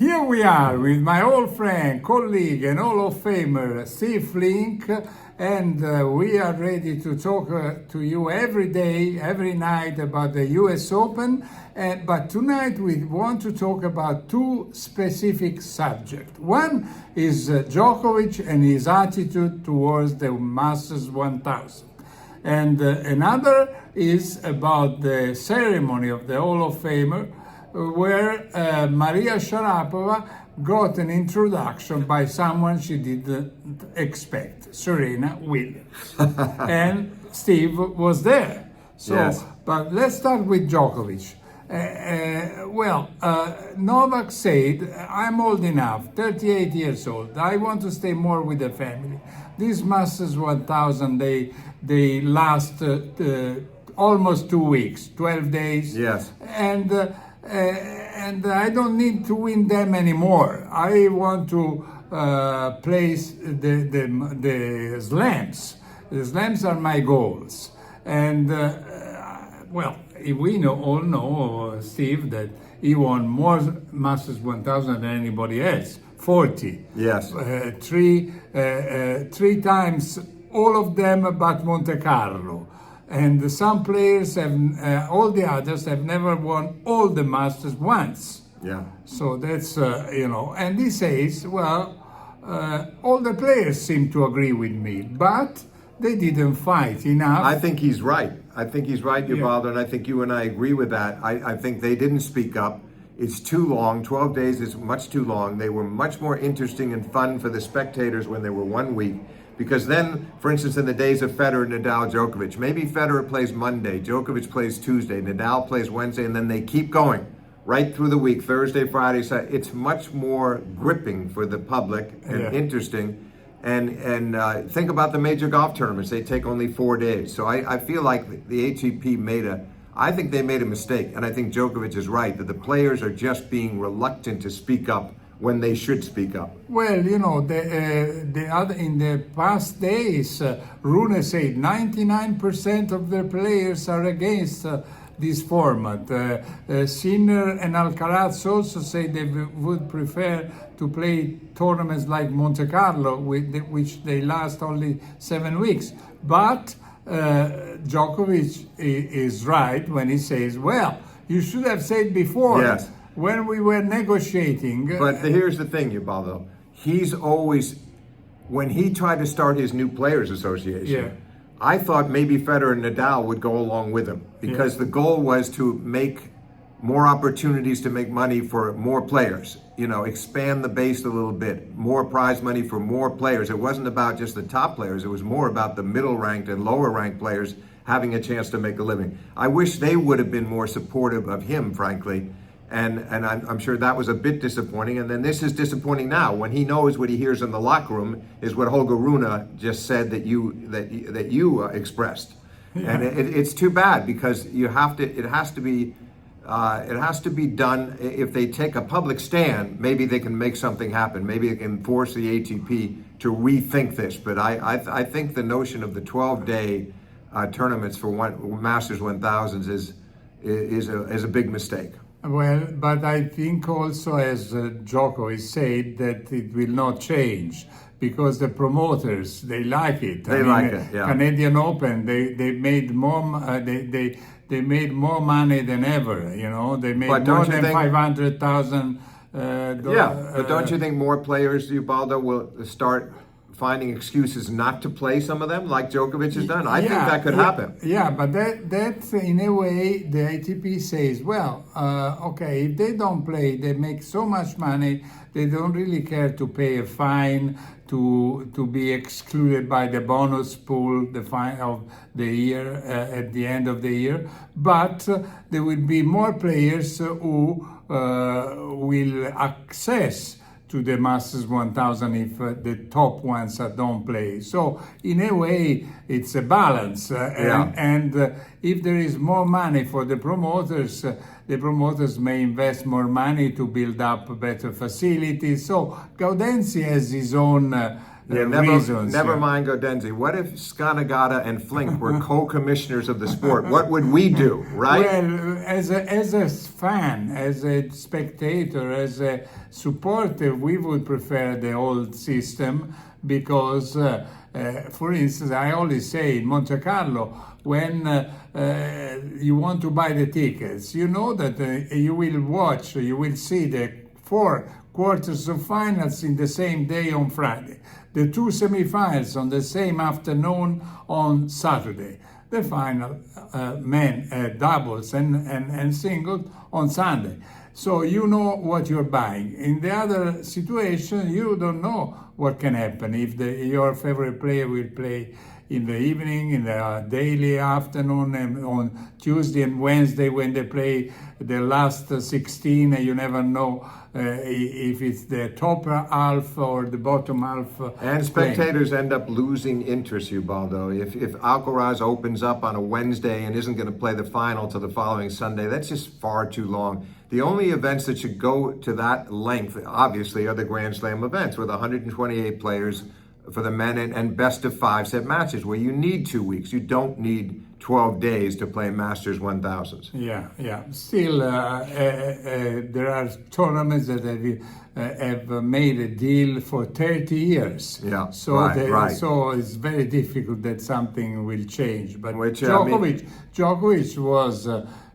Here we are with my old friend, colleague, and Hall of Famer Steve Flink, and we are ready to talk to you every day, every night about the US Open. But tonight we want to talk about two specific subjects. One is Djokovic and his attitude towards the Masters 1000. And another is about the ceremony of the Hall of Famer, where Maria Sharapova got an introduction by someone she didn't expect, Serena Williams. And Steve was there. So, yes. But let's start with Djokovic. Novak said, I'm old enough, 38 years old. I want to stay more with the family. These Masters 1000, they last almost 2 weeks, 12 days. Yes. And I don't need to win them anymore. I want to place the slams. The slams are my goals. And we all know, Steve, that he won more Masters 1000 than anybody else. 40. Yes. Three times, all of them but Monte Carlo. And some players have, all the others have never won all the Masters once. Yeah. So that's, and he says, all the players seem to agree with me, but they didn't fight enough. I think he's right. Ubaldo, and I think you and I agree with that. I think they didn't speak up. It's too long. 12 days is much too long. They were much more interesting and fun for the spectators when they were 1 week. Because then, for instance, in the days of Federer, Nadal, Djokovic, maybe Federer plays Monday, Djokovic plays Tuesday, Nadal plays Wednesday, and then they keep going right through the week, Thursday, Friday, Saturday. It's much more gripping for the public and interesting. And think about the major golf tournaments. They take only 4 days. So I feel like the ATP I think they made a mistake. And I think Djokovic is right, that the players are just being reluctant to speak up when they should speak up. Well, in the past days, Rune said 99% of the players are against this format. Sinner and Alcaraz also say they would prefer to play tournaments like Monte Carlo, which they last only 7 weeks. But Djokovic is right when he says, you should have said before. Yes. When we were negotiating. But here's the thing, Ubaldo. He's always, when he tried to start his new players association, I thought maybe Federer and Nadal would go along with him because the goal was to make more opportunities to make money for more players, expand the base a little bit, more prize money for more players. It wasn't about just the top players. It was more about the middle ranked and lower ranked players having a chance to make a living. I wish they would have been more supportive of him, frankly. And I'm sure that was a bit disappointing. And then this is disappointing now when he knows what he hears in the locker room is what Holger Rune just said that you expressed. Yeah. And it's too bad because it has to be done. If they take a public stand, maybe they can make something happen. Maybe they can force the ATP to rethink this. But I think the notion of the 12-day tournaments for Masters 1000s is a big mistake. Well, but I think also, as Djokovic said, that it will not change because the promoters, they like it. Like it, yeah. Canadian Open, they made more. They made more money than ever. They made more than 500,000. But don't you think more players, Ubaldo, will start finding excuses not to play some of them, like Djokovic has done? I think that could happen. Yeah, but that in a way, the ATP says, if they don't play, they make so much money, they don't really care to pay a fine to be excluded by the bonus pool, the fine of the year at the end of the year. But there will be more players who will access to the Masters 1000 if the top ones don't play. So in a way, it's a balance. And if there is more money for the promoters may invest more money to build up better facilities. So Gaudenzi has his own reasons. Never mind Godenzi. What if Skanagata and Flink were co-commissioners of the sport? What would we do, right? Well, as a fan, as a spectator, as a supporter, we would prefer the old system because, for instance, I always say in Monte Carlo, when you want to buy the tickets, you know that you will see the 4 quarters of finals in the same day on Friday, the 2 semifinals on the same afternoon on Saturday, the final men doubles and singles on Sunday. So you know what you're buying. In the other situation, you don't know what can happen if your favorite player will play in the evening, in the daily afternoon, and on Tuesday and Wednesday when they play the last 16, you never know if it's the top half or the bottom half. And spectators end up losing interest, Ubaldo. If Alcaraz opens up on a Wednesday and isn't going to play the final till the following Sunday, that's just far too long. The only events that should go to that length, obviously, are the Grand Slam events with 128 players for the men and best of 5 set matches where you need 2 weeks. You don't need 12 days to play Masters 1000s. Yeah. Still, there are tournaments that have made a deal for 30 years. Yeah, so right. So it's very difficult that something will change. But Which, Djokovic was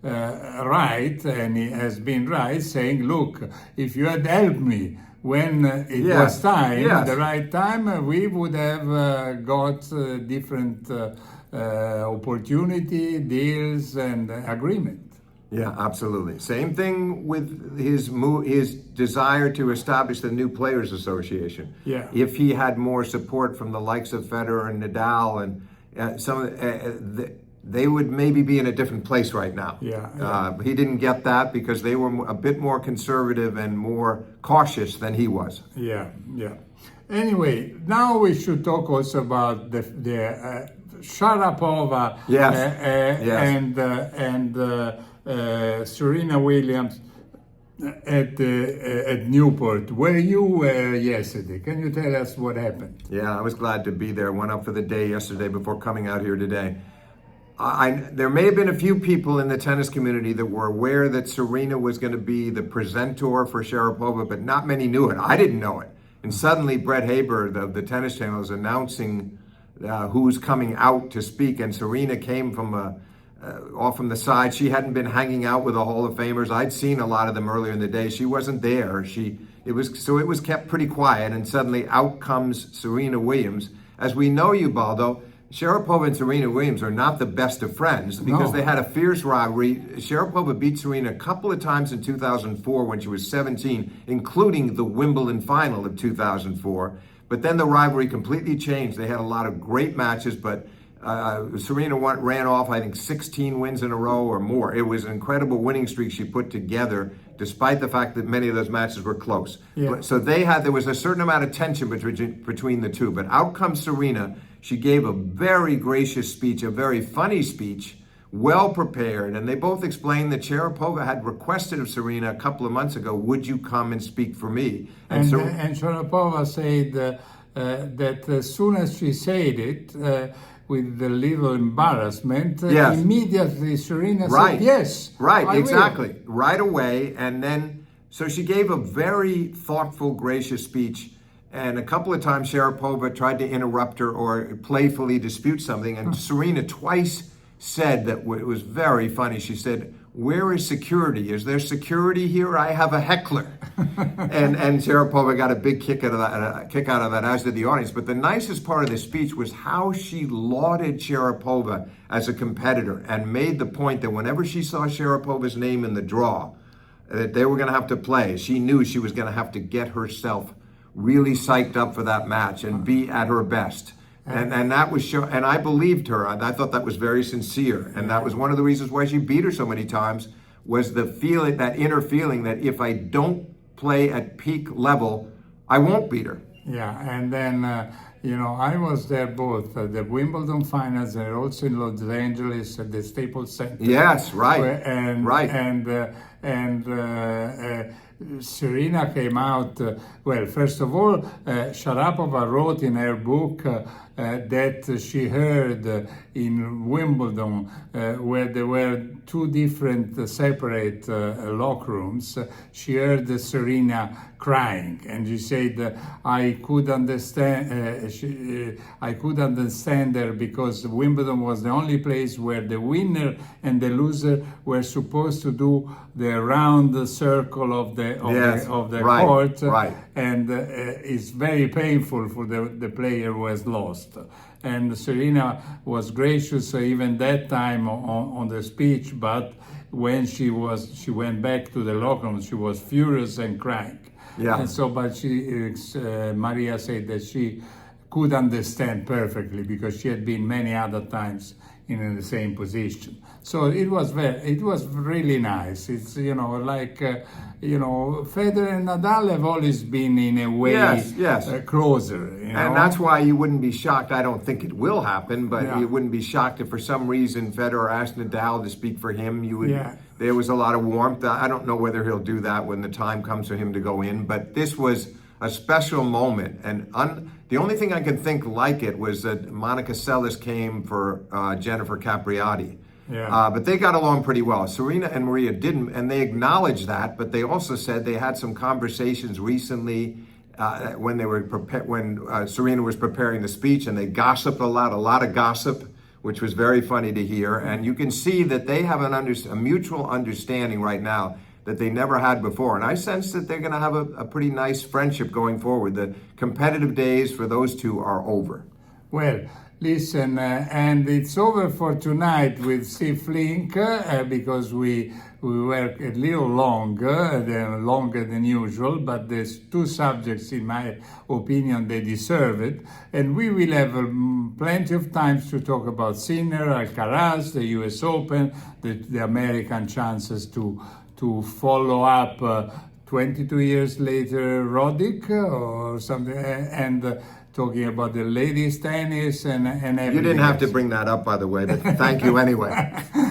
right, and he has been right, saying, look, if you had helped me when it was time, the right time, we would have got different opportunity, deals, and agreement. Yeah, absolutely. Same thing with his desire to establish the New Players Association. Yeah. If he had more support from the likes of Federer and Nadal and they would maybe be in a different place right now. But he didn't get that because they were a bit more conservative and more cautious than he was. Yeah. Anyway, now we should talk also about the Sharapova and Serena Williams at Newport. Were you yesterday? Can you tell us what happened? Yeah, I was glad to be there. Went up for the day yesterday before coming out here today. There may have been a few people in the tennis community that were aware that Serena was going to be the presenter for Sharapova, but not many knew it. I didn't know it. And suddenly Brett Haber of the Tennis Channel is announcing who's coming out to speak, and Serena came from off from the side. She hadn't been hanging out with the Hall of Famers. I'd seen a lot of them earlier in the day. She wasn't there. It was kept pretty quiet, and suddenly out comes Serena Williams. As we know, Ubaldo, Sharapova and Serena Williams are not the best of friends because they had a fierce rivalry. Sharapova beat Serena a couple of times in 2004 when she was 17, including the Wimbledon final of 2004. But then the rivalry completely changed. They had a lot of great matches, but Serena ran off, I think, 16 wins in a row or more. It was an incredible winning streak she put together, despite the fact that many of those matches were close. Yeah. So there was a certain amount of tension between the two. But out comes Serena. She gave a very gracious speech, a very funny speech, well prepared, and they both explained that Sharapova had requested of Serena a couple of months ago, would you come and speak for me? And Sharapova said that as soon as she said it, with a little embarrassment, immediately Serena said yes. Right, exactly. Right away, and then, so she gave a very thoughtful, gracious speech. And a couple of times Sharapova tried to interrupt her or playfully dispute something. And Serena twice said that it was very funny. She said, where is security? Is there security here? I have a heckler. and Sharapova got a big kick out of that, as did the audience. But the nicest part of the speech was how she lauded Sharapova as a competitor and made the point that whenever she saw Sharapova's name in the draw, that they were going to have to play, she knew she was going to have to get herself really psyched up for that match and be at her best. And that was and I believed her. I thought that was very sincere. And that was one of the reasons why she beat her so many times, was the feeling, that inner feeling that if I don't play at peak level, I won't beat her. Yeah, and then, I was there both at the Wimbledon finals and also in Los Angeles at the Staples Center. Yes, right. Serena came out, well, first of all, Sharapova wrote in her book that she heard in Wimbledon, where there were two different separate locker rooms, she heard Serena crying, and she said, I could understand her because Wimbledon was the only place where the winner and the loser were supposed to do the round circle of the right, court, right. And it's very painful for the player who has lost. And Serena was gracious even that time on the speech, but when she went back to the locker room, she was furious and crying. Yeah. And so, but Maria said that she could understand perfectly because she had been many other times in the same position. So it was really nice. It's like Federer and Nadal have always been in a way closer. And that's why you wouldn't be shocked. I don't think it will happen, but Yeah. you wouldn't be shocked if for some reason Federer asked Nadal to speak for him. Yeah. There was a lot of warmth. I don't know whether he'll do that when the time comes for him to go in, but this was a special moment. And the only thing I could think like it was that Monica Seles came for Jennifer Capriati. Yeah. But they got along pretty well. Serena and Maria didn't, and they acknowledged that, but they also said they had some conversations recently when Serena was preparing the speech, and they gossiped a lot of gossip, which was very funny to hear. And you can see that they have a mutual understanding right now that they never had before. And I sense that they're going to have a pretty nice friendship going forward. The competitive days for those two are over. Well, listen, and it's over for tonight with Steve Flink because we were a little longer than usual, but there's two subjects, in my opinion, they deserve it. And we will have plenty of times to talk about Sinner, Alcaraz, the US Open, the American chances to follow up 22 years later Roddick or something, and talking about the ladies tennis and everything. You didn't have to else. bring that up, by the way, but thank you anyway.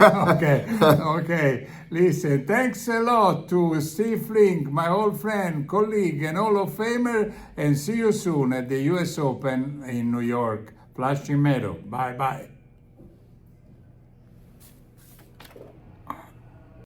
Okay. Listen, thanks a lot to Steve Flink, my old friend, colleague, and Hall of Famer, and see you soon at the US Open in New York, Flushing Meadow. Bye-bye.